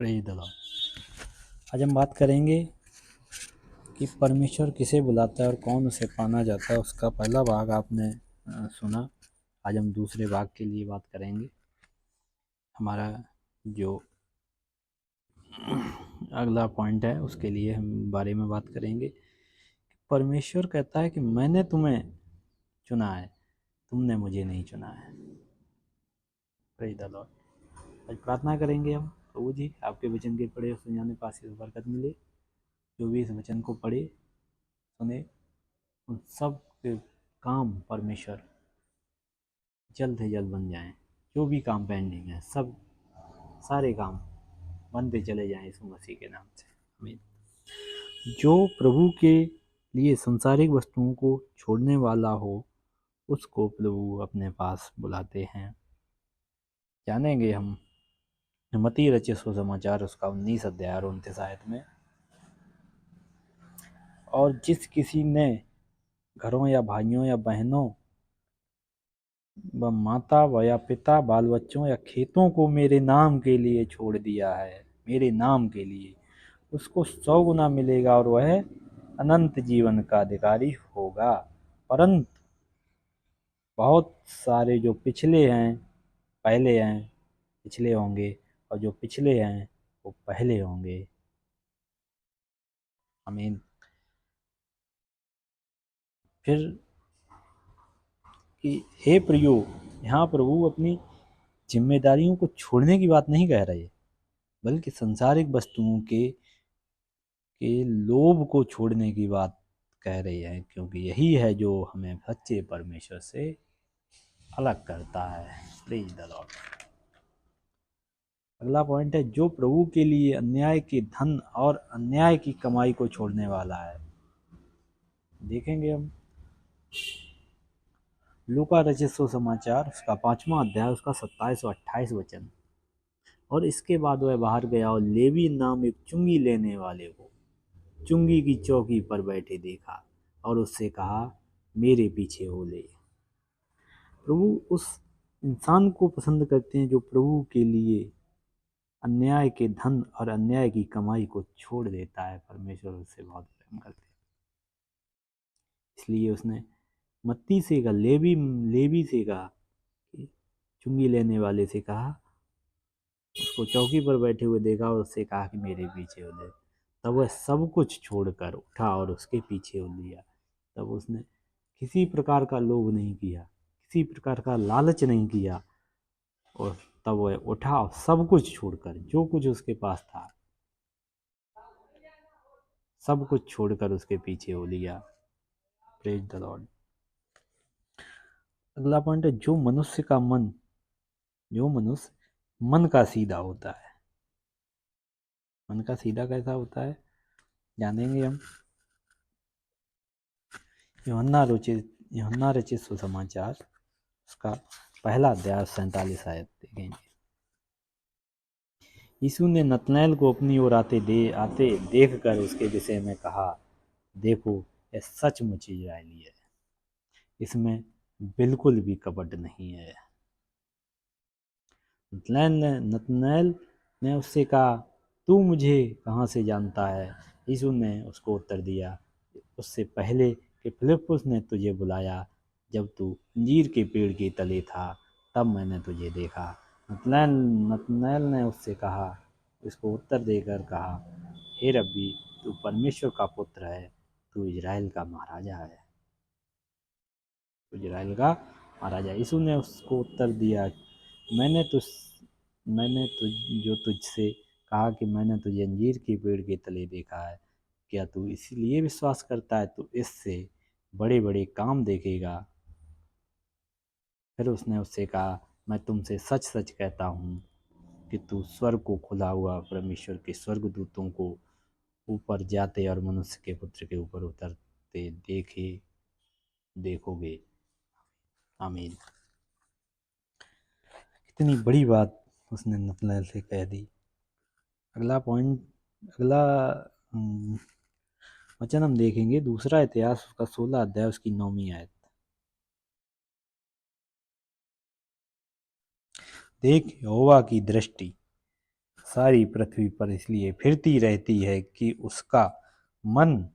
Praise the Lord. आज हम बात करेंगे कि परमेश्वर किसे बुलाता है और कौन उसे पाना जाता है। उसका पहला भाग आपने सुना। आज हम दूसरे भाग के लिए बात करेंगे। हमारा जो अगला पॉइंट है उसके लिए हम बारे में बात करेंगे। परमेश्वर कहता है कि मैंने तुम्हें चुना है, तुमने मुझे नहीं चुना है। Praise the Lord. आज प्रार्थना करेंगे हम, प्रभु जी आपके वचन के पढ़े और सुनाने पास से बरकत मिले। जो भी इस वचन को पढ़े सुने उन सब के काम परमेश्वर जल्द से जल्द बन जाएं। जो भी काम पेंडिंग है सब सारे काम बनते चले जाएं यीशु मसीह के नाम से। आमीन। जो प्रभु के लिए संसारिक वस्तुओं को छोड़ने वाला हो उसको प्रभु अपने पास बुलाते हैं। जानेंगे हम मत्ती रचित सुसमाचार उसका 19 अध्याय और 29 आयत में। और जिस किसी ने घरों या भाइयों या बहनों व माता व या पिता बाल बच्चों या खेतों को मेरे नाम के लिए छोड़ दिया है, मेरे नाम के लिए, उसको 100 गुना मिलेगा और वह अनंत जीवन का अधिकारी होगा। परंतु बहुत सारे जो पिछले हैं पहले हैं, पिछले होंगे, और जो पिछले हैं वो पहले होंगे। आमीन। फिर कि हे प्रियो, यहाँ प्रभु अपनी जिम्मेदारियों को छोड़ने की बात नहीं कह रहे, बल्कि संसारिक वस्तुओं के लोभ को छोड़ने की बात कह रही है, क्योंकि यही है जो हमें सच्चे परमेश्वर से अलग करता है। Praise the Lord. अगला पॉइंट है जो प्रभु के लिए अन्याय के धन और अन्याय की कमाई को छोड़ने वाला है। देखेंगे हम लूका रचित सुसमाचार उसका 5वां अध्याय उसका 27 और 28 वचन। और इसके बाद वह बाहर गया और लेवी नाम एक चुंगी लेने वाले को चुंगी की चौकी पर बैठे देखा और उससे कहा मेरे पीछे हो ले। प्रभु उस इंसान को पसंद करते हैं जो प्रभु के लिए अन्याय के धन और अन्याय की कमाई को छोड़ देता है। परमेश्वर उससे बहुत प्रेम करते हैं, इसलिए उसने मत्ती से कहा, लेवी से कहा, चुंगी लेने वाले से कहा, उसको चौकी पर बैठे हुए देखा और उससे कहा कि मेरे पीछे हो ले। तब वह सब कुछ छोड़कर उठा और उसके पीछे हो लिया। तब उसने किसी प्रकार का लोभ नहीं किया, किसी प्रकार का लालच नहीं किया, और तब वह उठा और सब कुछ छोड़कर, जो कुछ उसके पास था सब कुछ छोड़कर उसके पीछे हो लिया। Praise the Lord. अगला पॉइंट है जो मनुष्य मन का सीधा होता है। मन का सीधा कैसा होता है जानेंगे हम। यूहन्ना रचित सुसमाचार उसका पहला अध्याय 47 आयत देखेंगे। यीशु ने नतनएल को अपनी ओर आते देख कर उसके विषय में कहा, देखो यह सचमुच इजरायली है, इसमें बिल्कुल भी कपट नहीं है। नतनएल ने उससे कहा, तू मुझे कहाँ से जानता है? यीशु ने उसको उत्तर दिया, उससे पहले कि फिलिप्पुस ने तुझे बुलाया, जब तू अंजीर के पेड़ के तले था, तब मैंने तुझे देखा। नतनएल ने उससे कहा, उसको उत्तर देकर कहा, हे रब्बी, तू परमेश्वर का पुत्र है, तू इजराइल का महाराजा है। इजराइल का महाराजा। यीशु ने उसको उत्तर दिया, मैंने तुझ मैंने तुझ जो तुझसे कहा कि मैंने तुझे अंजीर के पेड़ के तले देखा है, क्या तू इसलिए विश्वास करता है? तो इससे बड़े बड़े काम देखेगा। फिर उसने उससे कहा, मैं तुमसे सच सच कहता हूँ कि तू स्वर्ग को खुला हुआ परमेश्वर के स्वर्गदूतों को ऊपर जाते और मनुष्य के पुत्र के ऊपर उतरते देखोगे। आमीन। कितनी बड़ी बात उसने नतनएल से कह दी। अगला वचन हम देखेंगे दूसरा इतिहास उसका 16 अध्याय उसकी 9वीं आयत। देख यहोवा की दृष्टि सारी पृथ्वी पर इसलिए फिरती रहती है कि उसका मन,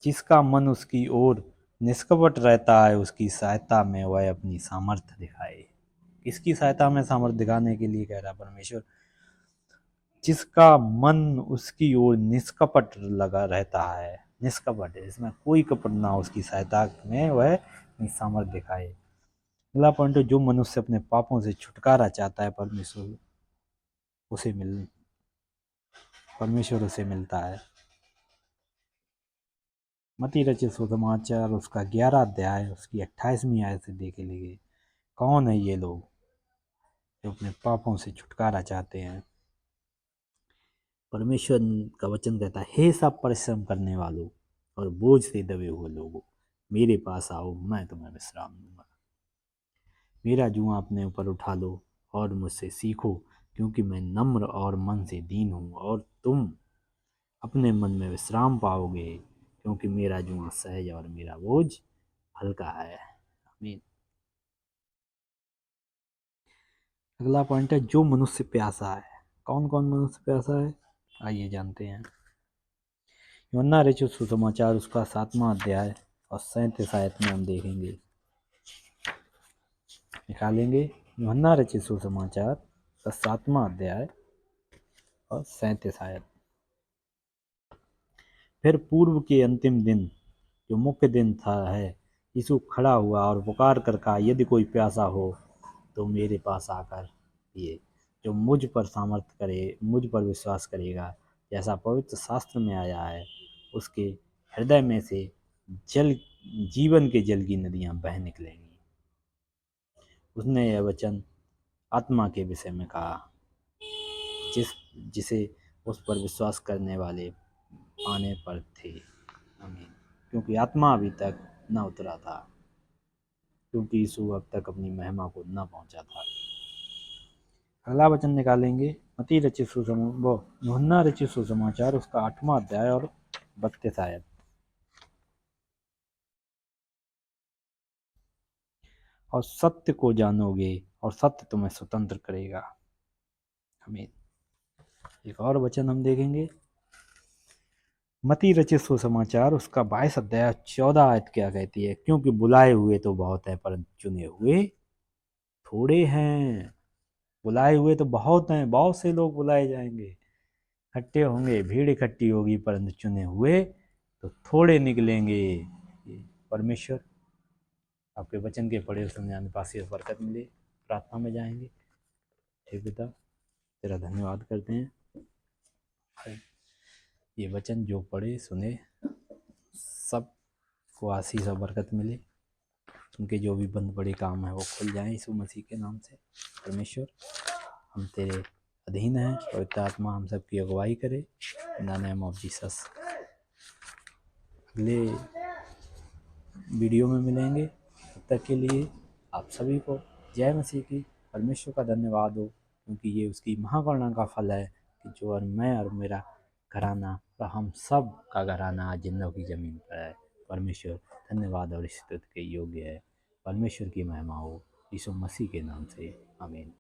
जिसका मन उसकी ओर निष्कपट रहता है, उसकी सहायता में वह अपनी सामर्थ्य दिखाए। किसकी सहायता में सामर्थ्य दिखाने के लिए कह रहा परमेश्वर? जिसका मन उसकी ओर निष्कपट लगा रहता है, निष्कपट है, इसमें कोई कपट ना हो, उसकी सहायता में वह अपनी सामर्थ्य दिखाए। अगला पॉइंट है, जो मनुष्य अपने पापों से छुटकारा चाहता है, परमेश्वर उसे मिलता है। मती रचित सुसमाचार उसका 11 अध्याय उसकी 28वीं आयत से देखे लेंगे। कौन है ये लोग जो अपने पापों से छुटकारा चाहते हैं? परमेश्वर का वचन कहता है, हे सब परिश्रम करने वालों और बोझ से दबे हुए लोगों, मेरे पास आओ, मैं तुम्हें विश्राम दूंगा। मेरा जुआ अपने ऊपर उठा लो और मुझसे सीखो, क्योंकि मैं नम्र और मन से दीन हूँ, और तुम अपने मन में विश्राम पाओगे, क्योंकि मेरा जुआ सहज और मेरा बोझ हल्का है। आमीन। अगला पॉइंट है, जो मनुष्य प्यासा है। कौन कौन मनुष्य प्यासा है, आइए जानते हैं। यूहन्ना रचित सुसमाचार उसका 7वां अध्याय और 37 आयत में हम देखेंगे, निकालेंगे। यूहन्ना रचित सुसमाचार का 7वां अध्याय और 37 आयत। फिर पूर्व के अंतिम दिन, जो मुख्य दिन था है, यीशु खड़ा हुआ और पुकार कर कहा, यदि कोई प्यासा हो तो मेरे पास आकर पिए। जो मुझ पर विश्वास करेगा, जैसा पवित्र शास्त्र में आया है, उसके हृदय में से जल जीवन के जल की नदियां बह निकलेंगी। उसने यह वचन आत्मा के विषय में कहा, जिसे उस पर विश्वास करने वाले पाने पर थे। आमीन। क्योंकि आत्मा अभी तक न उतरा था, क्योंकि यीशु अब तक अपनी महिमा को न पहुंचा था। अगला वचन निकालेंगे, यूहन्ना रचित सुसमाचार उसका 8वां अध्याय और 32 आयत। और सत्य को जानोगे और सत्य तुम्हें स्वतंत्र करेगा। आमीन। एक और वचन हम देखेंगे, मती रचित सुसमाचार उसका 22 अध्याय 14 आयत क्या कहती है? क्योंकि बुलाए हुए तो बहुत है, परंतु चुने हुए थोड़े हैं। बुलाए हुए तो बहुत हैं, बहुत से लोग बुलाए जाएंगे, इकट्ठे होंगे, भीड़ इकट्ठी होगी, परंतु चुने हुए तो थोड़े निकलेंगे। परमेश्वर आपके वचन के पढ़े सुनने आने पास बरकत मिले। प्रार्थना में जाएंगे। हे पिता, तेरा धन्यवाद करते हैं, ये वचन जो पढ़े सुने सब को आशीष और बरकत मिले। उनके जो भी बंद बड़े काम है वो खुल जाएं यीशु मसीह के नाम से। परमेश्वर, हम तेरे अधीन हैं, पवित्र आत्मा हम सब की अगुवाई करे। In the name of Jesus. अगले वीडियो में मिलेंगे, तब तक के लिए आप सभी को जय मसीह की। परमेश्वर का धन्यवाद हो, क्योंकि ये उसकी महाकरुणा का फल है कि जो और मैं और मेरा घराना और हम सब का घराना आज जिंदों की ज़मीन पर है। परमेश्वर धन्यवाद और स्तुति के योग्य है। परमेश्वर की महिमा हो यीशु मसीह के नाम से। आमीन।